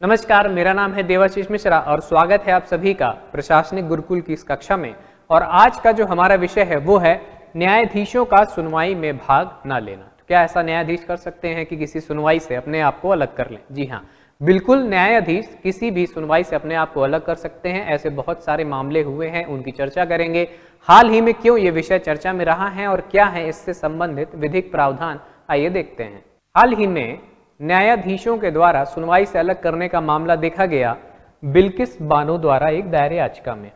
नमस्कार, मेरा नाम है देवाशीष मिश्रा और स्वागत है आप सभी का प्रशासनिक गुरुकुल की इस कक्षा में। और आज का जो हमारा विषय है वो है न्यायाधीशों का सुनवाई में भाग ना लेना। तो क्या ऐसा न्यायाधीश कर सकते हैं कि किसी सुनवाई से अपने आप को अलग कर लें? जी हाँ, बिल्कुल, न्यायाधीश किसी भी सुनवाई से अपने आप को अलग कर सकते हैं। ऐसे बहुत सारे मामले हुए हैं, उनकी चर्चा करेंगे। हाल ही में क्यों ये विषय चर्चा में रहा है और क्या है इससे संबंधित विधिक प्रावधान, आइए देखते हैं। हाल ही में न्यायाधीशों के द्वारा सुनवाई से अलग करने का मामला देखा गया बिल्किस बानो द्वारा एक दायर याचिका में।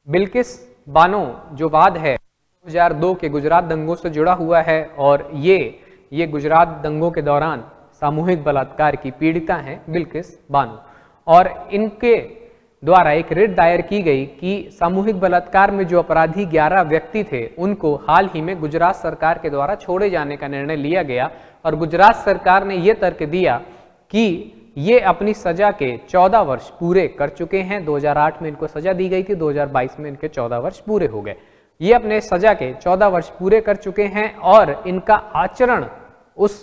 बिल्किस बानो जो वाद है 2002 के गुजरात दंगों से जुड़ा हुआ है और ये गुजरात दंगों के दौरान सामूहिक बलात्कार की पीड़िता हैं बिल्किस बानो, और इनके द्वारा एक रिट दायर की गई कि सामूहिक बलात्कार में जो अपराधी 11 व्यक्ति थे उनको हाल ही में गुजरात सरकार के द्वारा छोड़े जाने का निर्णय लिया गया। और गुजरात सरकार ने यह तर्क दिया कि ये अपनी सजा के 14 वर्ष पूरे कर चुके हैं। 2008 में इनको सजा दी गई थी, 2022 में इनके 14 वर्ष पूरे हो गए। ये अपने सजा के 14 वर्ष पूरे कर चुके हैं और इनका आचरण उस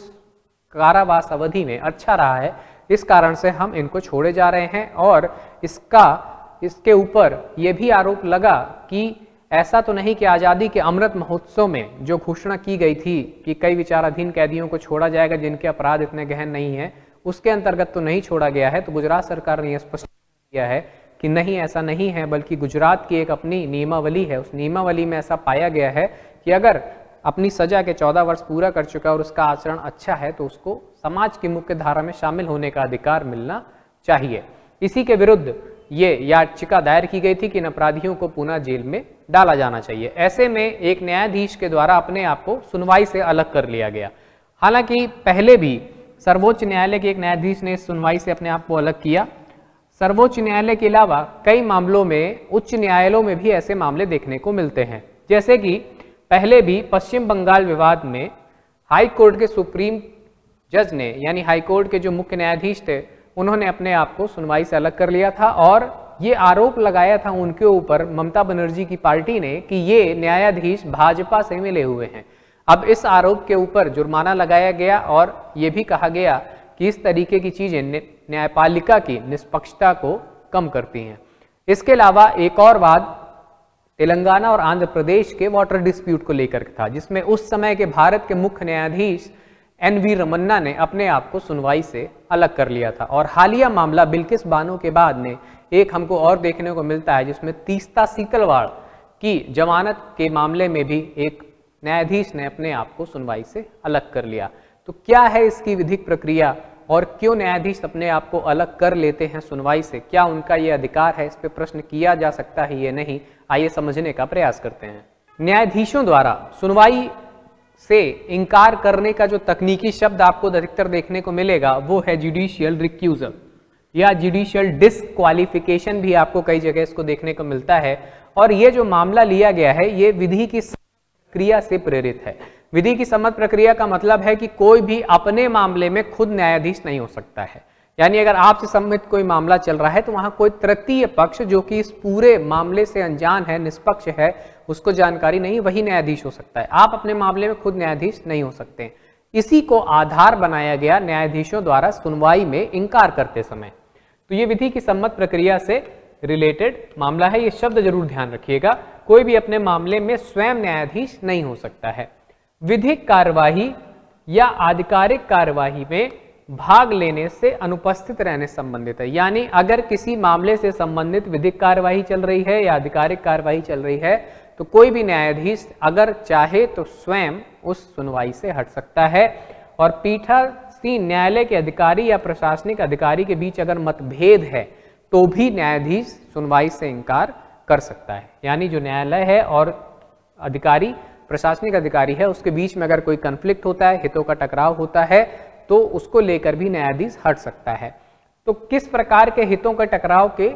कारावास अवधि में अच्छा रहा है, इस कारण से हम इनको छोड़े जा रहे हैं। और इसके ऊपर यह भी आरोप लगा कि ऐसा तो नहीं कि आज़ादी के अमृत महोत्सव में जो घोषणा की गई थी कि कई विचाराधीन कैदियों को छोड़ा जाएगा जिनके अपराध इतने गहन नहीं है, उसके अंतर्गत तो नहीं छोड़ा गया है। तो गुजरात सरकार ने यह स्पष्ट किया है कि नहीं, ऐसा नहीं है, बल्कि गुजरात की एक अपनी नियमावली है। उस नियमावली में ऐसा पाया गया है कि अगर अपनी सजा के 14 वर्ष पूरा कर चुका और उसका आचरण अच्छा है तो उसको समाज की मुख्य धारा में शामिल होने का अधिकार मिलना चाहिए। इसी के विरुद्ध ये याचिका दायर की गई थी कि इन अपराधियों को पुनः जेल में डाला जाना चाहिए। ऐसे में एक न्यायाधीश के द्वारा अपने आप को सुनवाई से अलग कर लिया गया। हालांकि पहले भी सर्वोच्च न्यायालय के एक न्यायाधीश ने इस सुनवाई से अपने आप को अलग किया। सर्वोच्च न्यायालय के अलावा कई मामलों में उच्च न्यायालयों में भी ऐसे मामले देखने को मिलते हैं। जैसे कि पहले भी पश्चिम बंगाल विवाद में हाई कोर्ट के सुप्रीम जज ने, यानी हाई कोर्ट के जो मुख्य न्यायाधीश थे, उन्होंने अपने आप को सुनवाई से अलग कर लिया था और ये आरोप लगाया था उनके ऊपर ममता बनर्जी की पार्टी ने कि ये न्यायाधीश भाजपा से मिले हुए हैं। अब इस आरोप के ऊपर जुर्माना लगाया गया और ये भी कहा गया कि इस तरीके की चीजें न्यायपालिका की निष्पक्षता को कम करती हैं। इसके अलावा एक और वाद तेलंगाना और आंध्र प्रदेश के वाटर डिस्प्यूट को लेकर था, जिसमें उस समय के भारत के मुख्य न्यायाधीश NV रमन्ना ने अपने आप को सुनवाई से अलग कर लिया था। और हालिया मामला बिल्किस बानो के बाद में एक हमको और देखने को मिलता है, जिसमें तीस्ता सीकलवाड़ की जमानत के मामले में भी एक न्यायाधीश ने अपने आप को सुनवाई से अलग कर लिया। तो क्या है इसकी विधिक प्रक्रिया और क्यों न्यायाधीश अपने आप को अलग कर लेते हैं सुनवाई से? क्या उनका ये अधिकार है? इस पर प्रश्न किया जा सकता है या नहीं, आइए समझने का प्रयास करते हैं। न्यायाधीशों द्वारा सुनवाई से इंकार करने का जो तकनीकी शब्द आपको अधिकतर देखने को मिलेगा वो है जुडिशियल रिक्यूजल या जुडिशियल डिस्क्वालिफिकेशन, भी आपको कई जगह इसको देखने को मिलता है। और ये जो मामला लिया गया है ये विधि की प्रक्रिया से प्रेरित है। विधि की सम्मत प्रक्रिया का मतलब है कि कोई भी अपने मामले में खुद न्यायाधीश नहीं हो सकता है। यानी अगर आपसे सम्मित कोई मामला चल रहा है तो वहां कोई तृतीय पक्ष जो कि इस पूरे मामले से अनजान है, निष्पक्ष है, उसको जानकारी नहीं, वही न्यायाधीश हो सकता है। आप अपने मामले में खुद न्यायाधीश नहीं हो सकते। इसी को आधार बनाया गया न्यायाधीशों द्वारा सुनवाई में इंकार करते समय। तो ये विधि की सम्मत प्रक्रिया से रिलेटेड मामला है, ये शब्द जरूर ध्यान रखिएगा। कोई भी अपने मामले में स्वयं न्यायाधीश नहीं हो सकता है। विधिक कार्यवाही या आधिकारिक कार्यवाही में भाग लेने से अनुपस्थित रहने से संबंधित है। यानी अगर किसी मामले से संबंधित विधिक कार्यवाही चल रही है या आधिकारिक कार्यवाही चल रही है तो कोई भी न्यायाधीश अगर चाहे तो स्वयं उस सुनवाई से हट सकता है। और पीठासीन न्यायालय के अधिकारी या प्रशासनिक अधिकारी के बीच अगर मतभेद है तो भी न्यायाधीश सुनवाई से इंकार कर सकता है। यानी जो न्यायालय है और अधिकारी, प्रशासनिक अधिकारी है, उसके बीच में अगर कोई कन्फ्लिक्ट होता है, हितों का टकराव होता है, तो उसको लेकर भी न्यायाधीश हट सकता है। तो किस प्रकार के हितों के टकराव के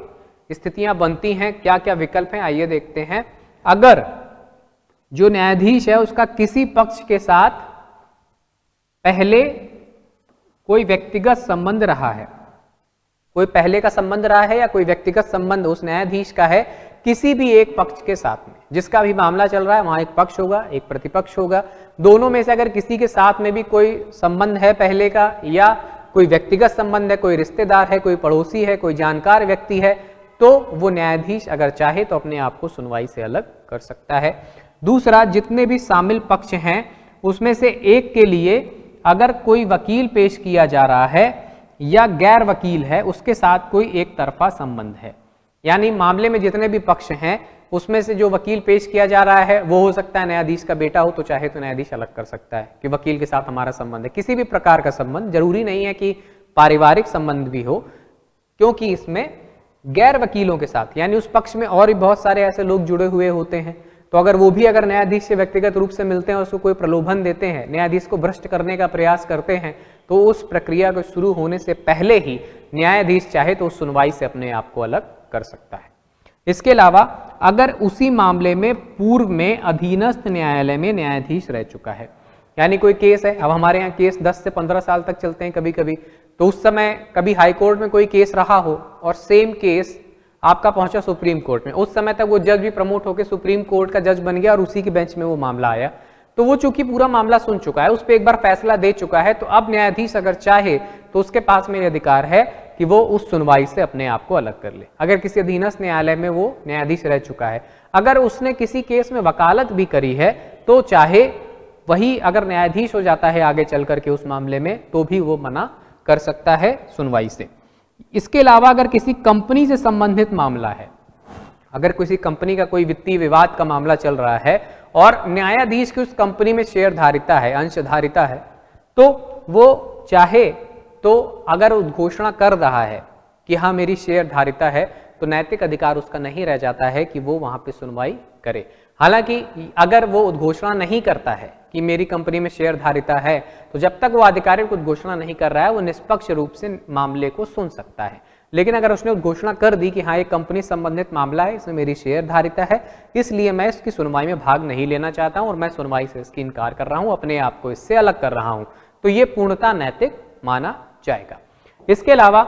स्थितियां बनती हैं, क्या क्या विकल्प हैं, आइए देखते हैं। अगर जो न्यायाधीश है उसका किसी पक्ष के साथ पहले कोई व्यक्तिगत संबंध रहा है, कोई पहले का संबंध रहा है या कोई व्यक्तिगत संबंध उस न्यायाधीश का है किसी भी एक पक्ष के साथ में, जिसका भी मामला चल रहा है वहां एक पक्ष होगा, एक प्रतिपक्ष होगा। दोनों में से अगर किसी के साथ में भी कोई संबंध है पहले का या कोई व्यक्तिगत संबंध है, कोई रिश्तेदार है, कोई पड़ोसी है, कोई जानकार व्यक्ति है, तो वो न्यायाधीश अगर चाहे तो अपने आप को सुनवाई से अलग कर सकता है। दूसरा, जितने भी शामिल पक्ष हैं उसमें से एक के लिए अगर कोई वकील पेश किया जा रहा है या गैर वकील है, उसके साथ कोई एक तरफा संबंध है, यानी मामले में जितने भी पक्ष हैं उसमें से जो वकील पेश किया जा रहा है वो हो सकता है न्यायाधीश का बेटा हो, तो चाहे तो न्यायाधीश अलग कर सकता है कि वकील के साथ हमारा संबंध है। किसी भी प्रकार का संबंध, जरूरी नहीं है कि पारिवारिक संबंध भी हो, क्योंकि इसमें गैर वकीलों के साथ यानी उस पक्ष में और भी बहुत सारे ऐसे लोग जुड़े हुए होते हैं, तो अगर वो भी अगर न्यायाधीश से व्यक्तिगत रूप से मिलते हैं और उसको कोई प्रलोभन देते हैं, न्यायाधीश को भ्रष्ट करने का प्रयास करते हैं, तो उस प्रक्रिया को शुरू होने से पहले ही न्यायाधीश चाहे तो उस सुनवाई से अपने आप को अलग कर सकता है। इसके अलावा अगर उसी मामले में पूर्व में अधीनस्थ न्यायालय में न्यायाधीश रह चुका है, यानी कोई केस है, अब हमारे यहाँ केस 10 से 15 साल तक चलते हैं कभी कभी, तो उस समय कभी हाई कोर्ट में कोई केस रहा हो और सेम केस आपका पहुंचा सुप्रीम कोर्ट में, उस समय तक वो जज भी प्रमोट होकर सुप्रीम कोर्ट का जज बन गया और उसी के बेंच में वो मामला आया, तो वो चूंकि पूरा मामला सुन चुका है, उस पर एक बार फैसला दे चुका है, तो अब न्यायाधीश अगर चाहे तो उसके पास में अधिकार है कि वो उस सुनवाई से अपने आप को अलग कर ले। अगर किसी अधीनस्थ न्यायालय में वो न्यायाधीश रह चुका है, अगर उसने किसी केस में वकालत भी करी है, तो चाहे वही अगर न्यायाधीश हो जाता है आगे चल करके उस मामले में, तो भी वो मना कर सकता है सुनवाई से। इसके अलावा अगर किसी कंपनी से संबंधित मामला है, अगर किसी कंपनी का कोई वित्तीय विवाद का मामला चल रहा है और न्यायाधीश की उस कंपनी में शेयरधारिता है, अंशधारिता है, तो वो चाहे तो अगर उद्घोषणा कर रहा है कि हाँ मेरी शेयरधारिता है, तो नैतिक अधिकार उसका नहीं रह जाता है कि वो वहां पे सुनवाई करे। हालांकि अगर वो उद्घोषणा नहीं करता है कि मेरी कंपनी में शेयरधारिता है, तो जब तक वो आधिकारिक उद्घोषणा नहीं कर रहा है वो निष्पक्ष रूप से मामले को सुन सकता है। लेकिन अगर उसने उद्घोषणा कर दी कि हाँ ये कंपनी संबंधित मामला है, इसमें मेरी शेयरधारिता है, इसलिए मैं इसकी सुनवाई में भाग नहीं लेना चाहता हूं और मैं सुनवाई से इसकी इनकार कर रहा हूं, अपने आप को इससे अलग कर रहा हूं, तो ये पूर्णतः नैतिक माना जाएगा। इसके अलावा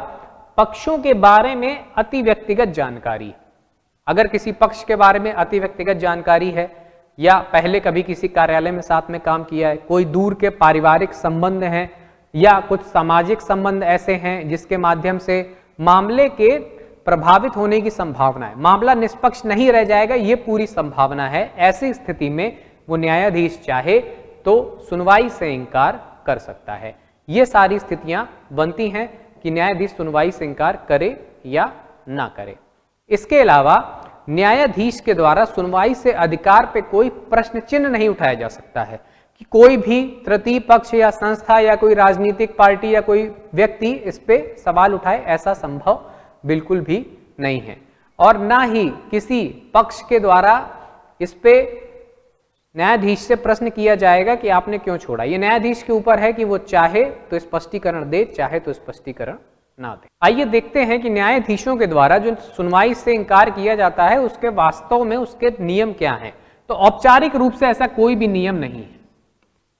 पक्षों के बारे में अति व्यक्तिगत जानकारी, अगर किसी पक्ष के बारे में अति व्यक्तिगत जानकारी है या पहले कभी किसी कार्यालय में साथ में काम किया है, कोई दूर के पारिवारिक संबंध हैं या कुछ सामाजिक संबंध ऐसे हैं जिसके माध्यम से मामले के प्रभावित होने की संभावना है, मामला निष्पक्ष नहीं रह जाएगा, ये पूरी संभावना है, ऐसी स्थिति में वो न्यायाधीश चाहे तो सुनवाई से इनकार कर सकता है। ये सारी स्थितियां बनती हैं कि न्यायाधीश सुनवाई से इनकार करे या ना करे। इसके अलावा न्यायाधीश के द्वारा सुनवाई से अधिकार पे कोई प्रश्न चिन्ह नहीं उठाया जा सकता है कि कोई भी तृतीय पक्ष या संस्था या कोई राजनीतिक पार्टी या कोई व्यक्ति इस पे सवाल उठाए, ऐसा संभव बिल्कुल भी नहीं है। और ना ही किसी पक्ष के द्वारा इस पे न्यायाधीश से प्रश्न किया जाएगा कि आपने क्यों छोड़ा। ये न्यायाधीश के ऊपर है कि वो चाहे तो स्पष्टीकरण दे, चाहे तो स्पष्टीकरण ना दे। आइए देखते हैं कि न्यायाधीशों के द्वारा जो सुनवाई से इनकार किया जाता है उसके वास्तव में उसके नियम क्या हैं। तो औपचारिक रूप से ऐसा कोई भी नियम नहीं है,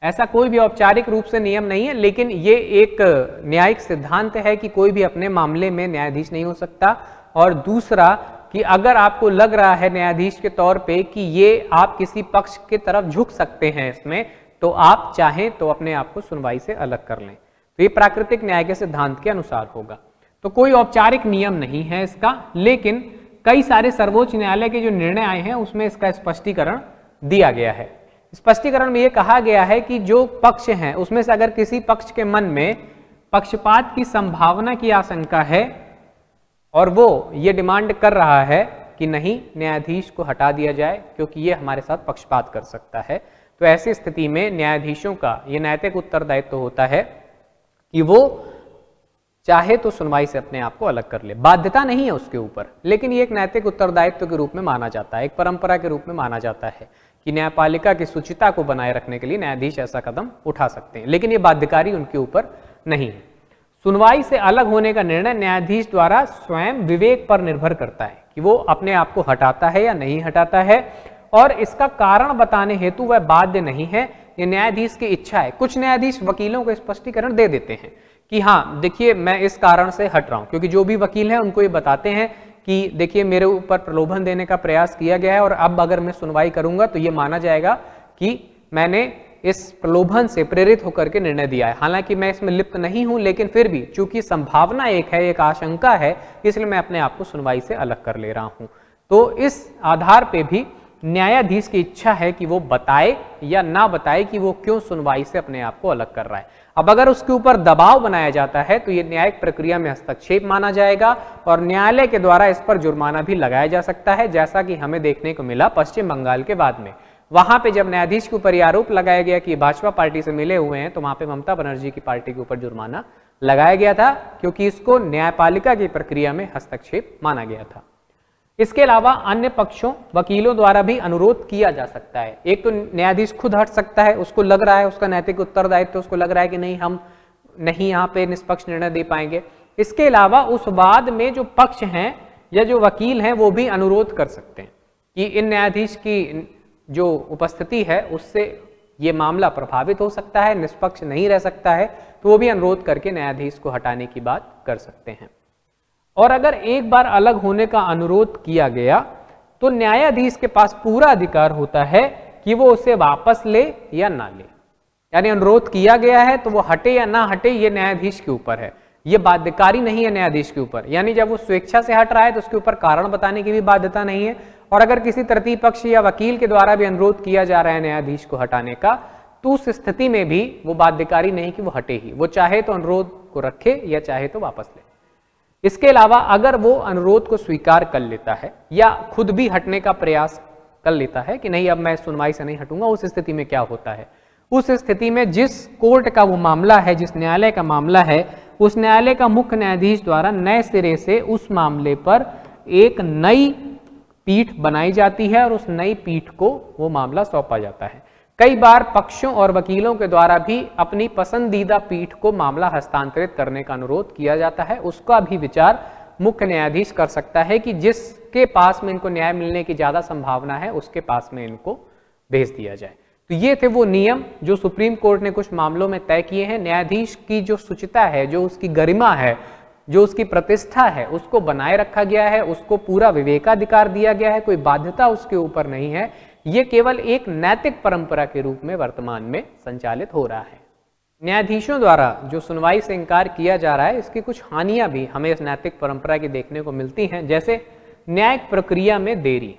ऐसा कोई भी औपचारिक रूप से नियम नहीं है, लेकिन ये एक न्यायिक सिद्धांत है कि कोई भी अपने मामले में न्यायाधीश नहीं हो सकता। और दूसरा कि अगर आपको लग रहा है न्यायाधीश के तौर पे कि ये आप किसी पक्ष की तरफ झुक सकते हैं इसमें, तो आप चाहें तो अपने आप को सुनवाई से अलग कर लें। तो ये प्राकृतिक न्याय के सिद्धांत के अनुसार होगा। तो कोई औपचारिक नियम नहीं है इसका, लेकिन कई सारे सर्वोच्च न्यायालय के जो निर्णय आए हैं उसमें इसका स्पष्टीकरण दिया गया है। स्पष्टीकरण में यह कहा गया है कि जो पक्ष हैं उसमें से अगर किसी पक्ष के मन में पक्षपात की संभावना की आशंका है और वो ये डिमांड कर रहा है कि नहीं न्यायाधीश को हटा दिया जाए क्योंकि ये हमारे साथ पक्षपात कर सकता है, तो ऐसी स्थिति में न्यायाधीशों का ये नैतिक उत्तरदायित्व होता है कि वो चाहे तो सुनवाई से अपने आप को अलग कर ले। बाध्यता नहीं है उसके ऊपर, लेकिन ये एक नैतिक उत्तरदायित्व के रूप में माना जाता है, एक परंपरा के रूप में माना जाता है कि न्यायपालिका की शुचिता को बनाए रखने के लिए न्यायाधीश ऐसा कदम उठा सकते हैं, लेकिन ये बाध्यकारी उनके ऊपर नहीं है। सुनवाई से अलग होने का निर्णय न्यायाधीश द्वारा स्वयं विवेक पर निर्भर करता है कि वो अपने आप को हटाता है या नहीं हटाता है, और इसका कारण बताने हेतु वह बाध्य नहीं है, ये न्यायाधीश की इच्छा है। कुछ न्यायाधीश वकीलों को स्पष्टीकरण दे देते हैं कि हाँ देखिए मैं इस कारण से हट रहा हूं, क्योंकि जो भी वकील है उनको ये बताते हैं कि देखिए मेरे ऊपर प्रलोभन देने का प्रयास किया गया है और अब अगर मैं सुनवाई करूंगा तो ये माना जाएगा कि मैंने इस प्रलोभन से प्रेरित होकर के निर्णय दिया है। हालांकि मैं इसमें लिप्त नहीं हूं, लेकिन फिर भी चूंकि संभावना एक है, एक आशंका है, इसलिए मैं अपने आप को सुनवाई से अलग कर ले रहा हूं। तो इस आधार पे भी न्यायाधीश की इच्छा है कि वो बताए या ना बताए कि वो क्यों सुनवाई से अपने आप को अलग कर रहा है। अब अगर उसके ऊपर दबाव बनाया जाता है तो ये न्यायिक प्रक्रिया में हस्तक्षेप माना जाएगा और न्यायालय के द्वारा इस पर जुर्माना भी लगाया जा सकता है, जैसा कि हमें देखने को मिला पश्चिम बंगाल के बाद में। वहां पे जब न्यायाधीश के ऊपर यह आरोप लगाया गया कि भाजपा पार्टी से मिले हुए हैं, तो वहां पे ममता बनर्जी की पार्टी के ऊपर जुर्माना लगाया गया था, क्योंकि इसको न्यायपालिका की प्रक्रिया में हस्तक्षेप माना गया था। इसके अलावा अन्य पक्षों, वकीलों द्वारा भी अनुरोध किया जा सकता है। एक तो न्यायाधीश खुद हट सकता है, उसको लग रहा है, उसका नैतिक उत्तरदायित्व, उसको लग रहा है कि नहीं, हम नहीं यहाँ पे निष्पक्ष निर्णय दे पाएंगे। इसके अलावा उस वाद में जो पक्ष हैं या जो वकील हैं वो भी अनुरोध कर सकते हैं कि इन न्यायाधीश की जो उपस्थिति है उससे ये मामला प्रभावित हो सकता है, निष्पक्ष नहीं रह सकता है, तो वो भी अनुरोध करके न्यायाधीश को हटाने की बात कर सकते हैं। और अगर एक बार अलग होने का अनुरोध किया गया तो न्यायाधीश के पास पूरा अधिकार होता है कि वो उसे वापस ले या ना ले। यानी अनुरोध किया गया है तो वो हटे या ना हटे, ये न्यायाधीश के ऊपर है, ये बाध्यकारी नहीं है न्यायाधीश के ऊपर। यानी जब वो स्वेच्छा से हट रहा है तो उसके ऊपर कारण बताने की भी बाध्यता नहीं है। और अगर किसी तृतीय पक्ष या वकील के द्वारा भी अनुरोध किया जा रहा है न्यायाधीश को हटाने का, तो उस स्थिति में भी वो बाध्यकारी नहीं कि वो हटे ही, वो चाहे तो अनुरोध को रखे या चाहे तो वापस ले। इसके अलावा अगर वो अनुरोध को स्वीकार कर लेता है या खुद भी हटने का प्रयास कर लेता है कि नहीं अब मैं सुनवाई से नहीं हटूंगा, उस स्थिति में क्या होता है? उस स्थिति में जिस कोर्ट का वो मामला है, जिस न्यायालय का मामला है, उस न्यायालय का मुख्य न्यायाधीश द्वारा नए सिरे से उस मामले पर एक नई पीठ बनाई जाती है और उस नई पीठ को वो मामला सौंपा जाता है। कई बार पक्षों और वकीलों के द्वारा भी अपनी पसंदीदा पीठ को मामला हस्तांतरित करने का अनुरोध किया जाता है। उसका भी विचार मुख्य न्यायाधीश कर सकता है कि जिसके पास में इनको न्याय मिलने की ज्यादा संभावना है उसके पास में इनको भेज दिया जाए। तो ये थे वो नियम जो सुप्रीम कोर्ट ने कुछ मामलों में तय किए हैं। न्यायाधीश की जो शुचिता है, जो उसकी गरिमा है, जो उसकी प्रतिष्ठा है, उसको बनाए रखा गया है, उसको पूरा विवेकाधिकार दिया गया है, कोई बाध्यता उसके ऊपर नहीं है। ये केवल एक नैतिक परंपरा के रूप में वर्तमान में संचालित हो रहा है। न्यायाधीशों द्वारा जो सुनवाई से इनकार किया जा रहा है, इसकी कुछ हानियां भी हमें इस नैतिक परंपरा की देखने को मिलती हैं, जैसे न्यायिक प्रक्रिया में देरी।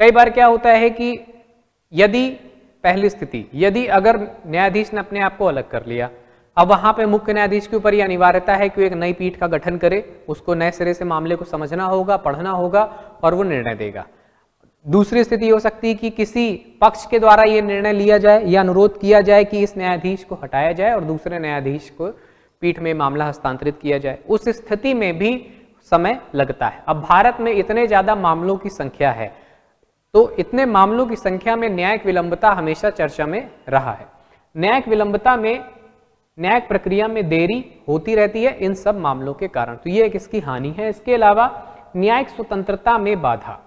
कई बार क्या होता है कि यदि पहली स्थिति, यदि अगर न्यायाधीश ने अपने आप को अलग कर लिया, अब वहां पे मुख्य न्यायाधीश के ऊपर यह अनिवार्यता है कि वो एक नई पीठ का गठन करे, उसको नए सिरे से मामले को समझना होगा, पढ़ना होगा और वो निर्णय देगा। दूसरी स्थिति हो सकती है कि किसी पक्ष के द्वारा यह निर्णय लिया जाए या अनुरोध किया जाए कि इस न्यायाधीश को हटाया जाए और दूसरे न्यायाधीश को पीठ में मामला हस्तांतरित किया जाए। उस स्थिति में भी समय लगता है। अब भारत में इतने ज्यादा मामलों की संख्या है, तो इतने मामलों की संख्या में न्यायिक विलंबता हमेशा चर्चा में रहा है। न्यायिक विलंबता में, न्यायिक प्रक्रिया में देरी होती रहती है इन सब मामलों के कारण, तो ये एक इसकी हानि है। इसके अलावा न्यायिक स्वतंत्रता में बाधा।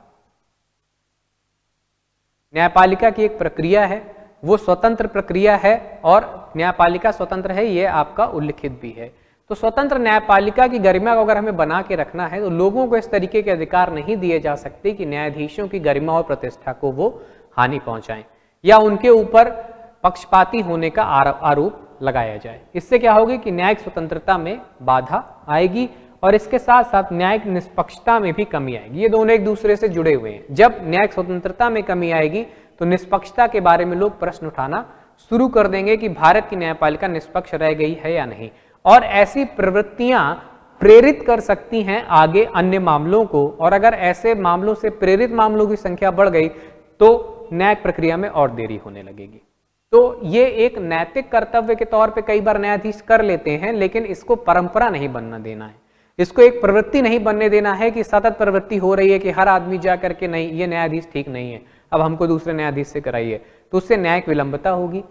न्यायपालिका की एक प्रक्रिया है, वो स्वतंत्र प्रक्रिया है और न्यायपालिका स्वतंत्र है, ये आपका उल्लिखित भी है। तो स्वतंत्र न्यायपालिका की गरिमा को अगर हमें बना के रखना है तो लोगों को इस तरीके के अधिकार नहीं दिए जा सकते कि न्यायाधीशों की गरिमा और प्रतिष्ठा को वो हानि पहुंचाएं या उनके ऊपर पक्षपाती होने का आरोप लगाया जाए। इससे क्या होगी कि न्यायिक स्वतंत्रता में बाधा आएगी और इसके साथ साथ न्यायिक निष्पक्षता में भी कमी आएगी। ये दोनों एक दूसरे से जुड़े हुए हैं। जब न्यायिक स्वतंत्रता में कमी आएगी तो निष्पक्षता के बारे में लोग प्रश्न उठाना शुरू कर देंगे कि भारत की न्यायपालिका निष्पक्ष रह गई है या नहीं, और ऐसी प्रवृत्तियां प्रेरित कर सकती हैं आगे अन्य मामलों को, और अगर ऐसे मामलों से प्रेरित मामलों की संख्या बढ़ गई तो न्यायिक प्रक्रिया में और देरी होने लगेगी। तो ये एक नैतिक कर्तव्य के तौर पे कई बार न्यायाधीश कर लेते हैं, लेकिन इसको परंपरा नहीं बनना देना है, इसको एक प्रवृत्ति नहीं बनने देना है कि सतत प्रवृत्ति हो रही है कि हर आदमी जा करके नहीं, ये न्यायाधीश ठीक नहीं है, अब हमको दूसरे न्यायाधीश से कराइए। तो उससे न्यायिक विलंबता होगी,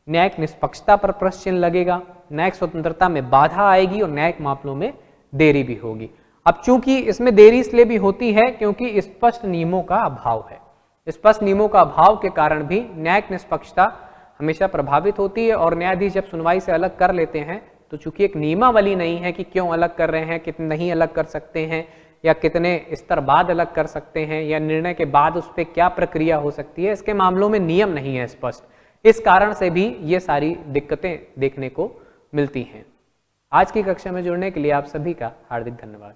न्यायिक निष्पक्षता पर प्रश्न चिन्ह लगेगा, न्यायिक स्वतंत्रता में बाधा आएगी और न्यायिक मामलों में देरी भी होगी। अब चूंकि इसमें देरी इसलिए भी होती है क्योंकि स्पष्ट नियमों का अभाव है। स्पष्ट नियमों का अभाव के कारण भी न्यायिक निष्पक्षता हमेशा प्रभावित होती है और न्यायाधीश जब सुनवाई से अलग कर लेते हैं तो चूंकि एक नियमावली नहीं है कि क्यों अलग कर रहे हैं, कितने नहीं अलग कर सकते हैं या कितने स्तर बाद अलग कर सकते हैं या निर्णय के बाद उस पर क्या प्रक्रिया हो सकती है, इसके मामलों में नियम नहीं है स्पष्ट, इस कारण से भी ये सारी दिक्कतें देखने को मिलती हैं। आज की कक्षा में जुड़ने के लिए आप सभी का हार्दिक धन्यवाद।